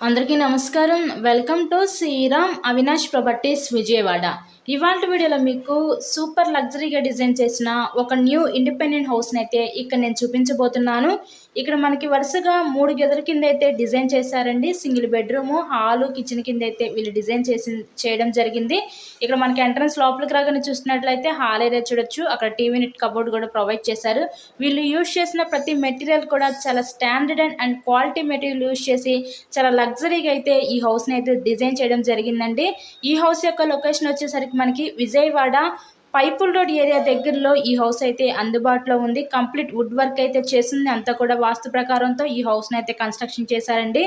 అందరికీ నమస్కారం. Welcome to Sriram Avinash properties Vijayawada. ఇవాల్టి వీడియోలో మీకు సూపర్ లగ్జరీగా డిజైన్ చేసిన ఒక న్యూ ఇండిపెండెంట్ హౌస్ని అయితే ఇక్కడ నేను చూపించబోతున్నాను. ఇక్కడ మనకి వరుసగా 3 గదుల కింద అయితే డిజైన్ చేశారండి. సింగిల్ బెడ్రూము, హాలు, కిచెన్ కింద అయితే వీళ్ళు డిజైన్ చేయడం జరిగింది. ఇక్కడ మనకి ఎంట్రన్స్ లోపలికి రాగానే చూసినట్లయితే హాల్ ఏరియా చూడొచ్చు. అక్కడ టీవీ యూనిట్ కబోర్డ్ కూడా ప్రొవైడ్ చేశారు. వీళ్ళు యూజ్ చేసిన ప్రతి మెటీరియల్ కూడా చాలా standard and quality material use చేసి చాలా లగ్జరీగా అయితే ఈ హౌస్ని అయితే డిజైన్ చేయడం జరిగిందండి. ఈ హౌస్ యొక్క లొకేషన్ వచ్చేసరికి మనకి విజయవాడ పైపుల్ రోడ్ ఏరియా దగ్గరలో ఈ హౌస్ అయితే అందుబాటులో ఉంది. కంప్లీట్ వుడ్ వర్క్ అయితే చేసింది. అంతా కూడా వాస్తు ప్రకారంతో ఈ హౌస్ని అయితే కన్స్ట్రక్షన్ చేశారండి.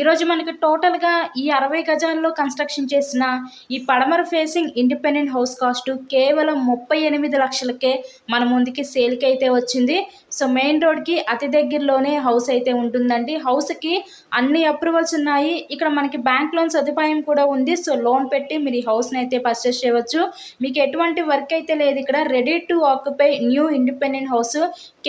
ఈరోజు మనకి టోటల్గా ఈ 60 గజాల్లో కన్స్ట్రక్షన్ చేసిన ఈ పడమర ఫేసింగ్ ఇండిపెండెంట్ హౌస్ కాస్ట్ కేవలం 38 లక్షలకే మన ముందుకి సేల్కి అయితే వచ్చింది. సో మెయిన్ రోడ్కి అతి దగ్గరలోనే హౌస్ అయితే ఉంటుందండి. హౌస్కి అన్ని అప్రూవల్స్ ఉన్నాయి. ఇక్కడ మనకి బ్యాంక్ లోన్ సదుపాయం కూడా ఉంది. సో లోన్ పెట్టి మీరు ఈ హౌస్ని అయితే పర్చేస్ చేయవచ్చు. మీకు ఎటువంటి వర్క్ అయితే లేదు. ఇక్కడ ready to occupy new independent house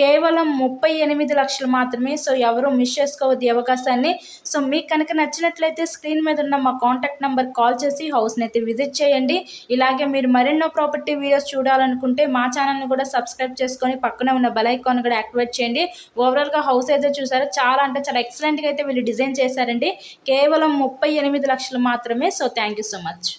కేవలం 38 లక్షలు మాత్రమే. సో ఎవరు మిస్ చేసుకోవద్దు ఈ అవకాశాన్ని. సో మీకు కనుక నచ్చినట్లయితే స్క్రీన్ మీద ఉన్న మా కాంటాక్ట్ నెంబర్ కాల్ చేసి హౌస్ని అయితే విజిట్ చేయండి. ఇలాగే మీరు మరెన్నో ప్రాపర్టీ వీడియోస్ చూడాలనుకుంటే మా ఛానల్ని కూడా సబ్స్క్రైబ్ చేసుకొని పక్కనే ఉన్న బెల్ ఐకాన్ కూడా యాక్టివేట్ చేయండి. ఓవరాల్గా హౌస్ అయితే చూసారు, చాలా అంటే చాలా ఎక్సలెంట్గా అయితే వీళ్ళు డిజైన్ చేశారండి. కేవలం 38 లక్షలు మాత్రమే. So thank you so much.